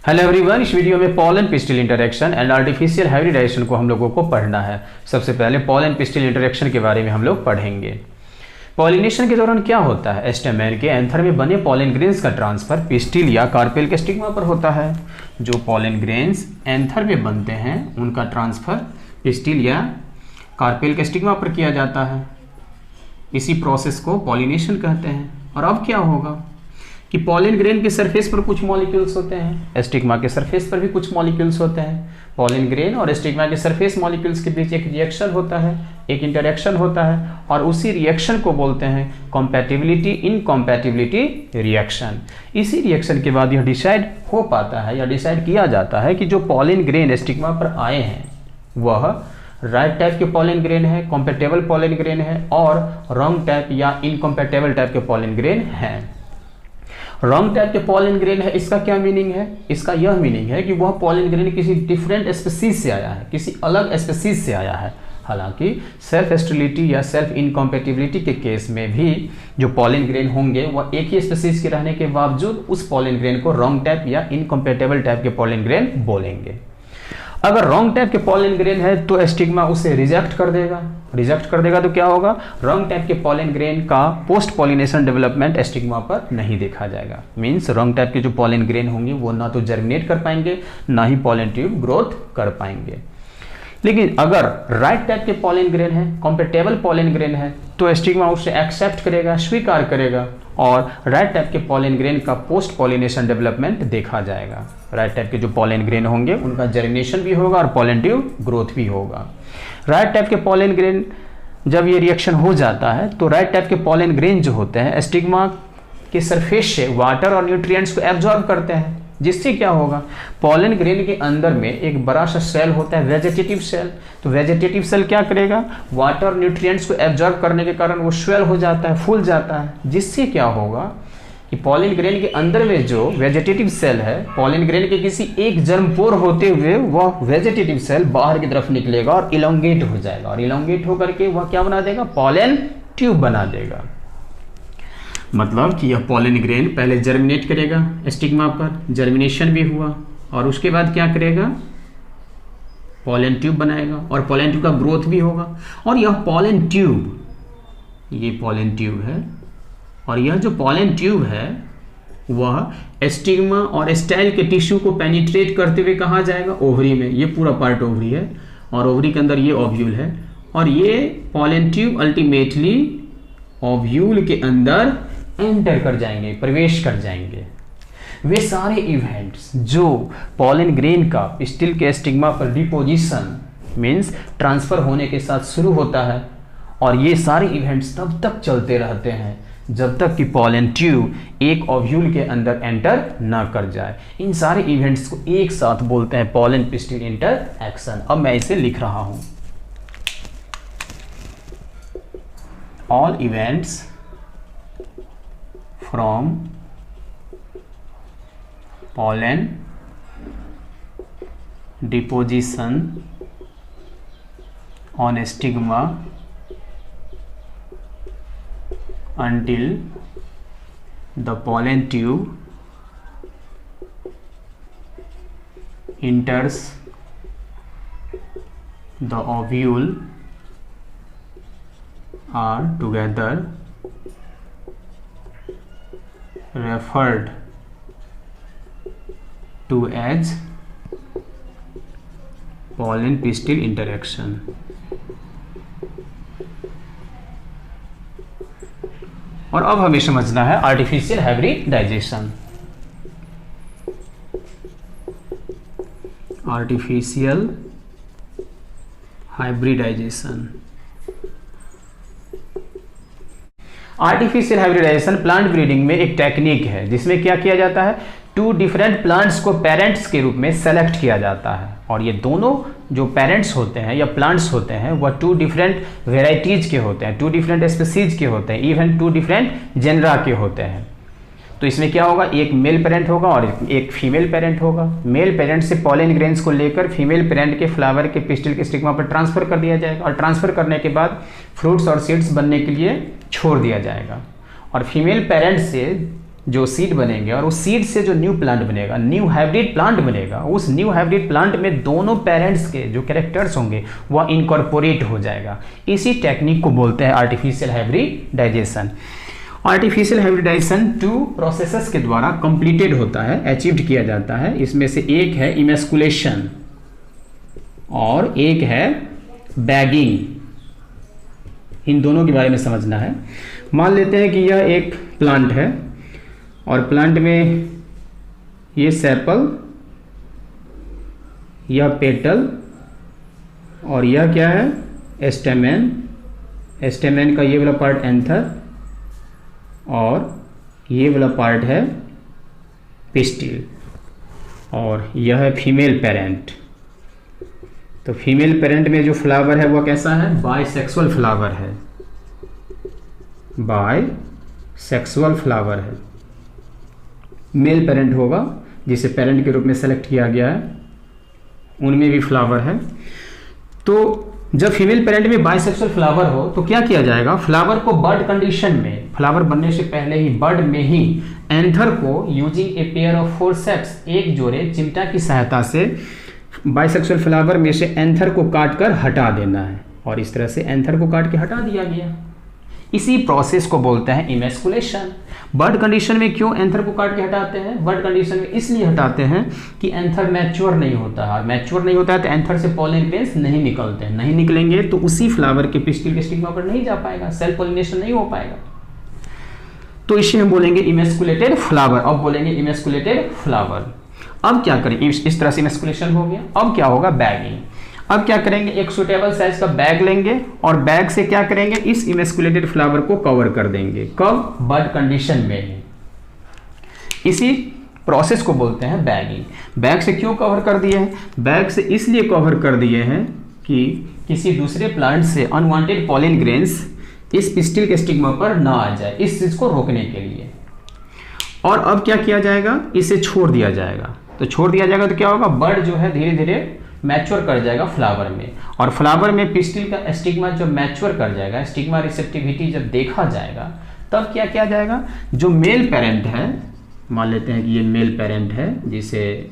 Hello everyone, इस video में pollen pistil interaction and artificial hybridization को हम लोगों को पढ़ना है। सबसे पहले पॉलन पिस्टिल इंटरेक्शन के बारे में हम लोग पढ़ेंगे। पॉलिनेशन के दौरान क्या होता है? स्टेमेन के एंथर में बने पॉलन ग्रेन्स का ट्रांसफर पिस्टिल या कार्पेल के स्टिग्मा पर होता है। जो पॉलन ग्रेन्स एंथर में बनते हैं उनका ट्रांसफर पिस्टिल या कार्पेल के स्टिग्मा पर किया जाता है। इसी प्रोसेस को पॉलिनेशन कहते हैं। और अब क्या होगा कि पॉलन ग्रेन के सरफेस पर कुछ मॉलिक्यूल्स होते हैं, स्टिग्मा के सरफेस पर भी कुछ मॉलिक्यूल्स होते हैं। पॉलन ग्रेन और स्टिग्मा के सरफेस मॉलिक्यूल्स के बीच एक रिएक्शन होता है, एक इंटरेक्शन होता है, और उसी रिएक्शन को बोलते हैं कॉम्पैटिबिलिटी इनकॉम्पैटिबिलिटी रिएक्शन। इसी रिएक्शन के बाद यह डिसाइड हो पाता है या डिसाइड किया जाता है कि जो पॉलन ग्रेन स्टिग्मा पर आए हैं वह राइट टाइप के पॉलन ग्रेन है, कॉम्पैटिबल पॉलन ग्रेन है, और रॉन्ग टाइप या इनकॉम्पैटिबल टाइप के पॉलन ग्रेन है। रॉन्ग टाइप के पॉलन ग्रेन है, इसका क्या मीनिंग है? इसका यह मीनिंग है कि वह पॉलन ग्रेन किसी डिफरेंट स्पीसीज से आया है, किसी अलग स्पीसीज से आया है। हालांकि सेल्फ स्टेरिलिटी या सेल्फ इनकॉम्पैटिबिलिटी के केस में भी जो पॉलन ग्रेन होंगे वह एक ही स्पीसीज के रहने के बावजूद उस पॉलन ग्रेन को रॉन्ग टाइप या इनकॉम्पैटिबल टाइप के पॉलन ग्रेन बोलेंगे। अगर रॉन्ग टाइप के पॉलन ग्रेन है तो स्टिग्मा उसे रिजेक्ट कर देगा। रिजेक्ट कर देगा तो क्या होगा? रॉन्ग टाइप के पॉलन ग्रेन का पोस्ट पॉलिनेशन डेवलपमेंट स्टिग्मा पर नहीं देखा जाएगा। मींस रॉन्ग टाइप के जो पॉलन ग्रेन होंगे वो ना तो जर्मिनेट कर पाएंगे ना ही पॉलन ट्यूब ग्रोथ कर पाएंगे। लेकिन अगर राइट टाइप के पॉलन ग्रेन है, कॉम्पैटिबल पॉलन ग्रेन है, तो स्टिग्मा उसे एक्सेप्ट करेगा, स्वीकार करेगा, और राइट टाइप के पॉलन ग्रेन का पोस्ट पॉलिनेशन डेवलपमेंट देखा जाएगा। राइट टाइप के जो पॉलन ग्रेन होंगे उनका जर्मिनेशन भी होगा और पॉलन ट्यूब ग्रोथ भी होगा। राइट टाइप के पॉलन ग्रेन जब ये रिएक्शन हो जाता है तो राइट टाइप के पॉलन ग्रेन जो होते हैं स्टिग्मा के सरफेस से वाटर और न्यूट्रिएंट्स को एब्जॉर्ब करते हैं, जिससे क्या होगा? पॉलन ग्रेन के अंदर में एक बड़ा सा सेल होता है, वेजिटेटिव सेल। तो वेजिटेटिव सेल क्या करेगा? वाटर और न्यूट्रिएंट्स को एब्जॉर्ब करने के कारण वो स्वेल हो जाता है, फूल जाता है, जिससे क्या होगा कि पॉलन ग्रेन के अंदर में जो वेजिटेटिव सेल है, पॉलन ग्रेन के किसी एक जर्मपोर होते हुए वह वेजिटेटिव सेल बाहर की तरफ निकलेगा और इलोंगेट हो जाएगा, और इलोंगेट होकर के वह क्या बना देगा? पॉलन ट्यूब बना देगा। मतलब कि यह पॉलन ग्रेन पहले जर्मिनेट करेगा स्टिग्मा पर, जर्मिनेशन भी हुआ, और उसके बाद क्या करेगा? पॉलन ट्यूब बनाएगा, और पॉलन ट्यूब का ग्रोथ भी होगा। और यह पॉलन ट्यूब, ये पॉलन ट्यूब है, और यह जो पॉलन ट्यूब है वह स्टिग्मा और स्टाइल के टिश्यू को पेनिट्रेट करते हुए कहाँ जाएगा? ओवरी में। ये पूरा पार्ट ओवरी है, और ओवरी के अंदर ये ओव्यूल है, और ये पॉलन ट्यूब अल्टीमेटली ओव्यूल के अंदर एंटर कर जाएंगे, प्रवेश कर जाएंगे। वे सारे इवेंट्स जो पॉलन ग्रेन का पिस्टिल के स्टिग्मा पर डिपोजिशन मीन्स ट्रांसफर होने के साथ शुरू होता है, और ये सारे इवेंट्स तब तक चलते रहते हैं जब तक कि पॉलन ट्यूब एक ओव्यूल के अंदर एंटर ना कर जाए। इन सारे इवेंट्स को एक साथ बोलते हैं पॉलन पिस्टिल इंटरएक्शन। अब मैं इसे लिख रहा हूं, all events from pollen deposition on stigma until the pollen tube enters the ovule are together referred to as pollen pistil interaction। और अब हमें समझना है artificial hybridization. Artificial hybridization, artificial hybridization plant breeding में एक टेक्निक है जिसमें क्या किया जाता है? टू डिफरेंट प्लांट्स को पेरेंट्स के रूप में सेलेक्ट किया जाता है, और ये दोनों जो पेरेंट्स होते हैं या प्लांट्स होते हैं वह टू डिफरेंट वेराइटीज के होते हैं, टू डिफरेंट स्पीसीज के होते हैं, इवन टू डिफरेंट जेनरा के होते हैं। तो इसमें क्या होगा? एक मेल पेरेंट होगा और एक फीमेल पेरेंट होगा। मेल पेरेंट से पॉलन ग्रेन्स को लेकर फीमेल पेरेंट के फ्लावर के पिस्टिल के स्टिग्मा पर ट्रांसफर कर दिया जाएगा, और ट्रांसफर करने के बाद फ्रूट्स और सीड्स बनने के लिए छोड़ दिया जाएगा। और फीमेल पेरेंट से जो सीड बनेंगे और उस सीड से जो न्यू प्लांट बनेगा, न्यू हाइब्रिड प्लांट बनेगा, उस न्यू हाइब्रिड प्लांट में दोनों पेरेंट्स के जो कैरेक्टर्स होंगे वह इनकॉर्पोरेट हो जाएगा। इसी टेक्निक को बोलते हैं artificial hybridization. Artificial hybridization 2 processes के द्वारा कंप्लीटेड होता है, अचीव्ड किया जाता है। इसमें से एक है इमेस्कुलेशन और एक है बैगिंग। इन दोनों के बारे में समझना है। मान लेते हैं कि यह एक प्लांट है और प्लांट में ये सेपल, यह पेटल और यह क्या है, स्टेमेन। स्टेमेन का ये वाला पार्ट एंथर और ये वाला पार्ट है पिस्टिल और यह है फीमेल पेरेंट। तो फीमेल पेरेंट में जो फ्लावर है वह कैसा है, बाइसेक्सुअल फ्लावर है, बाइसेक्सुअल फ्लावर है। मेल पेरेंट होगा जिसे पेरेंट के रूप में सेलेक्ट किया गया है, उनमें भी फ्लावर है। तो जब फीमेल पेरेंट में बाइसेक्सुअल फ्लावर हो तो क्या किया जाएगा, फ्लावर को बर्ड कंडीशन में, फ्लावर बनने से पहले ही बर्ड में ही एंथर को using a pair of 4 ceps, एक जोड़े चिमटा की सहायता से बाइसेक्सुअल फ्लावर में से एंथर को काट कर हटा देना है और इस तरह से एंथर को काट के हटा दिया गया। इसी प्रोसेस को बोलते हैं इमेस्कुलेशन। बर्ड कंडीशन में क्यों एंथर को काट के हटाते हैं, बर्ड कंडीशन में इसलिए हटाते हैं कि एंथर मैच्योर नहीं होता है, मैच्योर नहीं होता है तो एंथर से पॉलिन ग्रेन्स नहीं निकलते हैं, नहीं निकलेंगे तो उसी फ्लावर के पिस्टिल के स्टिग्मा पर नहीं जा पाएगा, सेल्फ पॉलिनेशन नहीं हो पाएगा। तो इसे हम बोलेंगे इमेस्कुलेटेड फ्लावर। अब बोलेंगे इमेस्कुलेटेड फ्लावर। अब क्या करें, इस तरह से इमेस्कुलेशन हो गया। अब क्या होगा, बैगिंग। अब क्या करेंगे, एक सुटेबल साइज का बैग लेंगे और बैग से क्या करेंगे, इस इमेस्कुलेटेड फ्लावर को कवर कर देंगे। कब, बर्ड कंडीशन में ही। इसी प्रोसेस को बोलते हैं बैगिंग। बैग से क्यों कवर कर दिए हैं, बैग से इसलिए कवर कर दिए हैं कि किसी दूसरे प्लांट से अनवांटेड पॉलिन ग्रेन्स इस पिस्टिल के स्टिग्मा पर ना आ जाए, इस चीज को रोकने के लिए। और अब क्या किया जाएगा, इसे छोड़ दिया जाएगा। तो छोड़ दिया जाएगा तो क्या होगा, बर्ड जो है धीरे धीरे मैच्योर कर जाएगा फ्लावर में, और फ्लावर में पिस्टिल का स्टिग्मा जब मैच्योर कर जाएगा, स्टिग्मा रिसेप्टिविटी जब देखा जाएगा, तब क्या किया जाएगा, जो मेल पेरेंट है, मान लेते हैं कि ये मेल पेरेंट है जिसे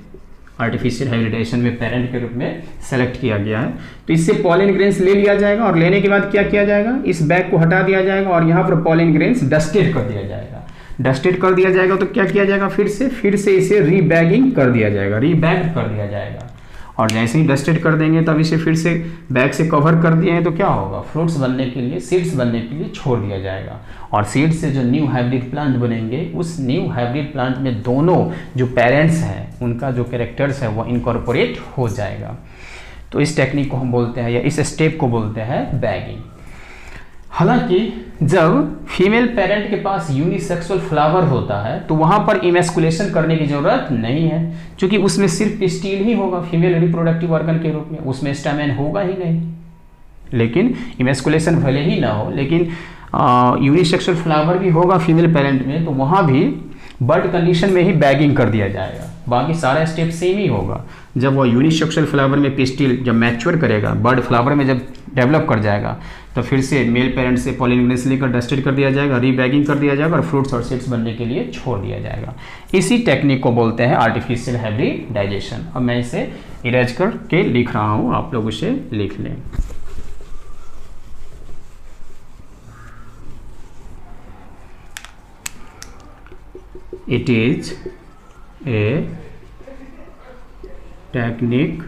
आर्टिफिशियल हाइब्रिडाइजेशन में पेरेंट के रूप में सेलेक्ट किया गया है, तो इससे पॉलिन ग्रेन्स ले लिया जाएगा और लेने के बाद क्या किया जाएगा, इस बैग को हटा दिया जाएगा और यहाँ पर पॉलिन ग्रेन्स डस्टेड कर दिया जाएगा। डस्टेड कर दिया जाएगा तो क्या किया जाएगा, फिर से इसे रीबैगिंग कर दिया जाएगा, रीबैग्ड कर दिया जाएगा। और जैसे ही डस्टेड कर देंगे तब इसे फिर से बैग से कवर कर दिए हैं तो क्या होगा, फ्रूट्स बनने के लिए, सीड्स बनने के लिए छोड़ दिया जाएगा। और सीड से जो न्यू हाइब्रिड प्लांट बनेंगे, उस न्यू हाइब्रिड प्लांट में दोनों जो पेरेंट्स हैं उनका जो कैरेक्टर्स है वो इनकॉर्पोरेट हो जाएगा। तो इस टेक्निक को हम बोलते हैं, या इस स्टेप को बोलते हैं बैगिंग। हालांकि जब फीमेल पेरेंट के पास यूनिसेक्सुअल फ्लावर होता है तो वहां पर इमेस्कुलेशन करने की जरूरत नहीं है, क्योंकि उसमें सिर्फ पिस्टिल ही होगा फीमेल रिप्रोडक्टिव ऑर्गन के रूप में, उसमें स्टैमेन होगा ही नहीं। लेकिन इमेस्कुलेशन भले ही ना हो, लेकिन यूनिसेक्सुअल फ्लावर भी होगा फीमेल पेरेंट में, तो वहां भी बर्ड कंडीशन में ही बैगिंग कर दिया जाएगा। बाकी सारा स्टेप सेम ही होगा। जब वह यूनिसेक्सुअल फ्लावर में पिस्टिल जब मैच्योर करेगा, बर्ड फ्लावर में जब डेवलप कर जाएगा, तो फिर से मेल पेरेंट से पॉलिन ग्रेन्स लेकर डस्टेड कर दिया जाएगा, रीबैगिंग कर दिया जाएगा और फ्रूट्स और सीड्स बनने के लिए छोड़ दिया जाएगा। इसी टेक्निक को बोलते हैं आर्टिफिशियल हाइब्रिडाइजेशन। अब मैं इसे इरेज करके लिख रहा हूँ, आप लोग इसे लिख लें। It is a technique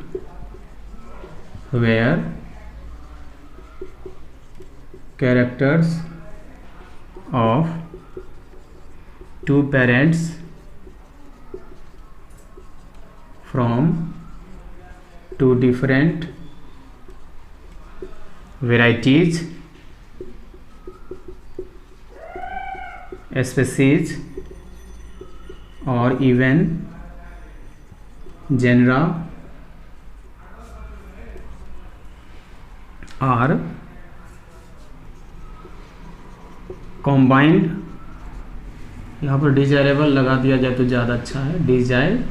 where characters of two parents from two different varieties, species or even genera are combined, यहाँ पर डिजायरेबल लगा दिया जाए तो ज़्यादा अच्छा है, desirable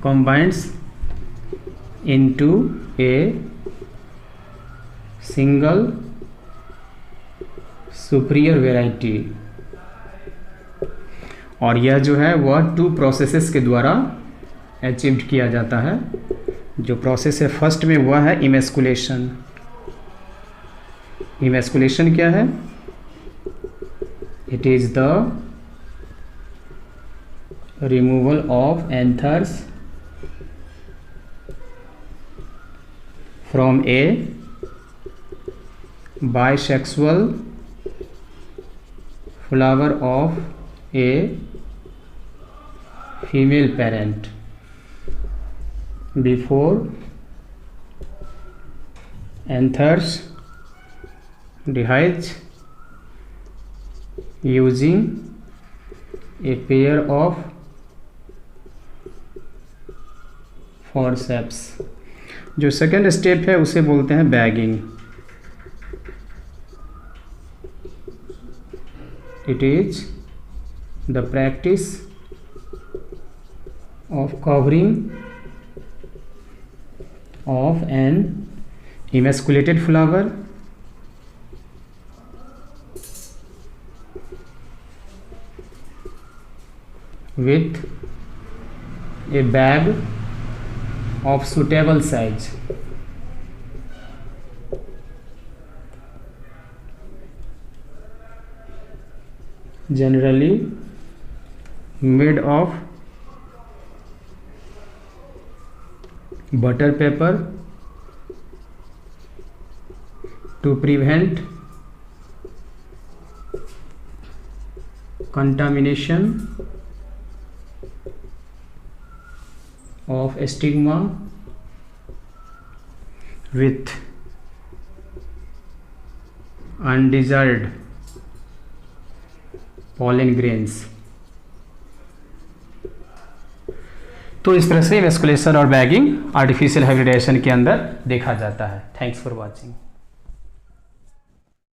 combines into a single superior variety और यह जो है वह 2 प्रोसेसेस के द्वारा अचीव्ड किया जाता है। जो प्रोसेस है फर्स्ट में वह है इमेस्कुलेशन। इमेस्कुलेशन क्या है? It is the removal of anthers from A bisexual flower of a female parent before anthers dies using a pair of forceps। जो सेकेंड स्टेप है उसे बोलते हैं bagging. It is the practice of covering of an emasculated flower with a bag of suitable size, generally made of butter paper to prevent contamination of stigma with undesired pollen grains। तो इस तरह से emasculation और bagging artificial hybridisation के अंदर देखा जाता है। Thanks for watching.